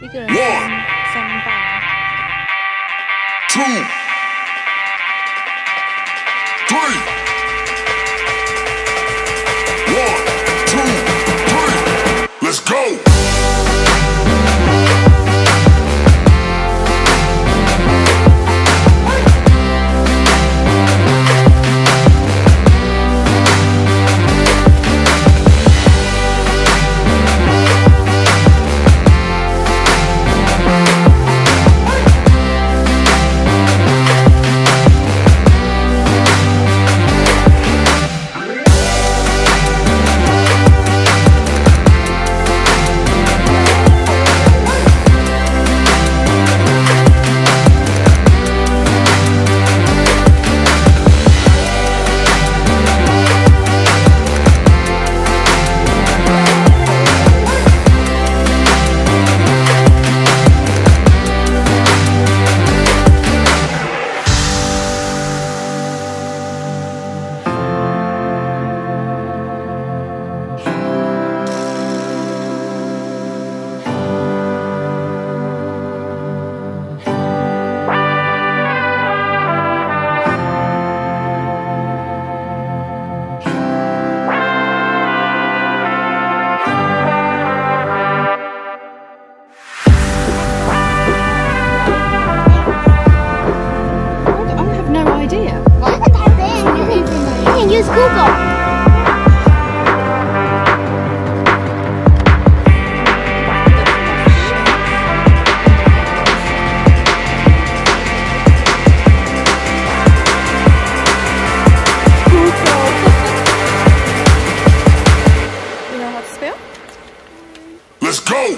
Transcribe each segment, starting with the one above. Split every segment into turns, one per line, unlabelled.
一个人3磅。2, 3. 1, 2, 3. Let's go.
Use Google.
You know how to spell?
Let's go.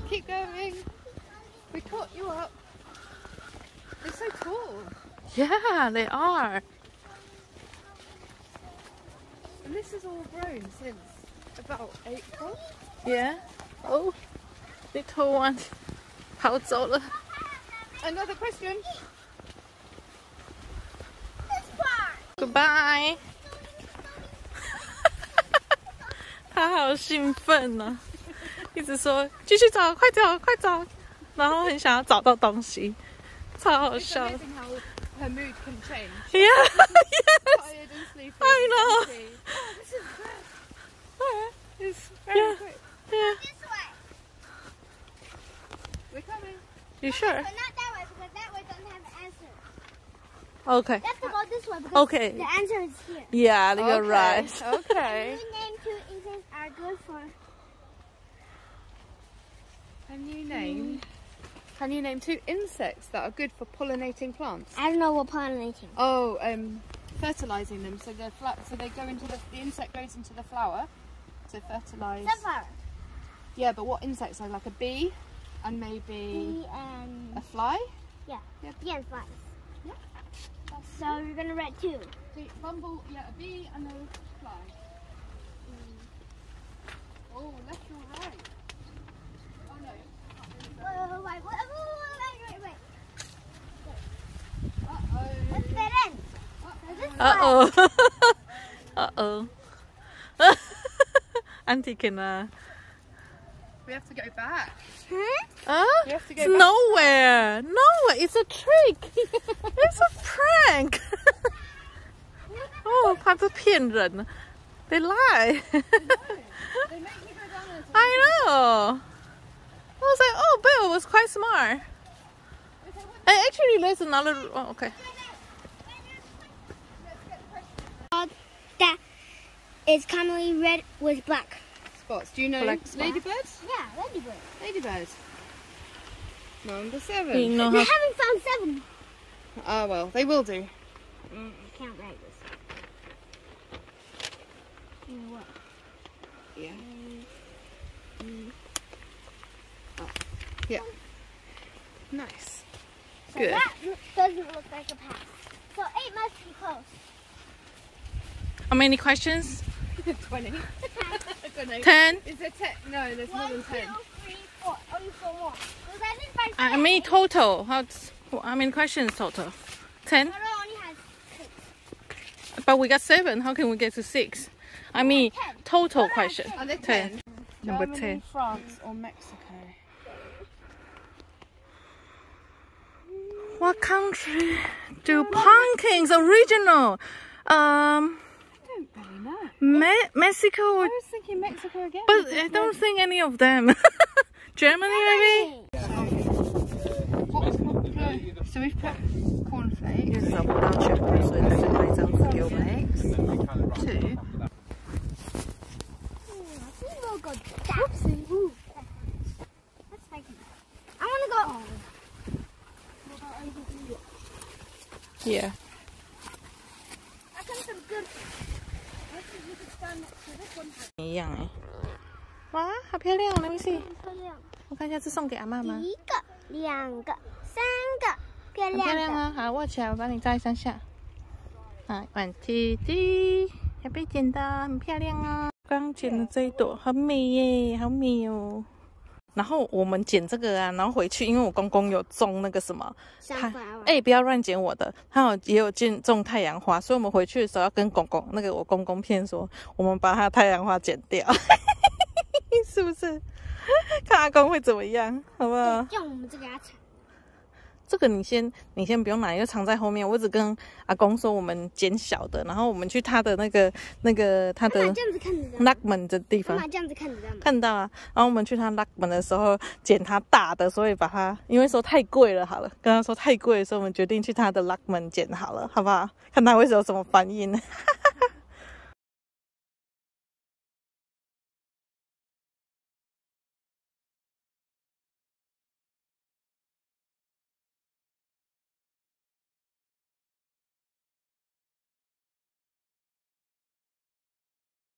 Keep going. We caught you up. They're so tall. Yeah, they are. And this is all grown since about April. Yeah. Oh, little one. 跑走了. Another question. Goodbye. 他好兴奋呢、一直说继续找，快找，快找，然后很想要找到东西，超好笑。Her mood can change. Yeah, yes. I know. This is good. It's very quick. Yeah.
This way.
We're coming. You sure?
But not that way because that way doesn't have an answer.
Okay.
Let's go this way because
Okay.
the answer is here.
Yeah, you're right. Okay.
New name two insects are good for.
Can you name 2 insects that are good for pollinating plants?
I don't know what pollinating.
Oh, fertilizing them. So they go into the insect goes into the flower to fertilize.
Sunflower.
Yeah, but what insects? Like a bee and maybe
Bee and
a fly?
yeah.
Yep.
Bee and flies.
Yeah.
So you're gonna write 2.
A bee and a fly. Oh, left or right? Oh no.
Wait.
Uh-oh.
Let's fit in. So this
Uh-oh. Uh-oh. Auntie can we have to go back.
Hmm?
We have to go back. Nowhere. Nowhere. It's a trick. It's a prank. Oh, 他们骗人. They lie.
They make you go down there.
I know. I was like, oh, Bill was quite smart. And actually, there's another. Oh, okay.
That is commonly red with black
spots. Do you know ladybirds?
Yeah, ladybird.
Ladybirds. Number 7.
They haven't found 7.
Oh well, they will do.
Can't write this. You know what?
Yeah. Oh. Yeah. Nice.
So
Good.
that doesn't look like a path. So 8 must be close.
How many questions?
20.
10.
Is there 10? No, there's more
1, 2,
than 10.
3, 4. Only 4 more. Because I didn't find
How many total? How many questions total? 10?
Toro only has 6.
But we got 7. How can we get to 6? I mean,
10.
total question.
Are there
10.
10?
Number
Germany,
10.
France or Mexico?
What country do pumpkins original?
I don't really know.
Mexico,
I was thinking Mexico again.
but I don't think any of them. Germany maybe?
So we've put cornflakes.
因为找不到全部，所以他就拍一张纸给我们。
2.
We'll go that. Ooh. That's spiky. I want to go. We'll go over here.
Yeah.
I got some good. Let's see if you can stand next to this one.
一样哎。哇，好漂亮！Let me see。
漂亮。
我看一下是送给阿妈吗？
1个、2个、3个，漂
很
亮的。
漂亮啊！好，握起来，我帮你照3下。啊，1、2、3，要被剪的，很漂亮啊！刚剪的这一朵很美耶，好美哦。然后我们剪这个啊，然后回去，因为我公公有种那个什么，不要乱剪我的，他也有种太阳花，所以我们回去的时候要跟我公公骗说，我们把他太阳花剪掉，是不是？看阿公会怎么样，好不好？
像我们这个要藏。
这个你先不用拿，就藏在后面。我只跟阿公说我们剪小的，然后我们去他的他的
这样子看得到。
拉门的地方，
这样子看得到吗？
看到啊。然后我们去他拉门的时候剪他大的，所以把它因为说太贵了，好了，跟他说太贵，所以我们决定去他的拉门剪好了，好不好？看他会有什么反应。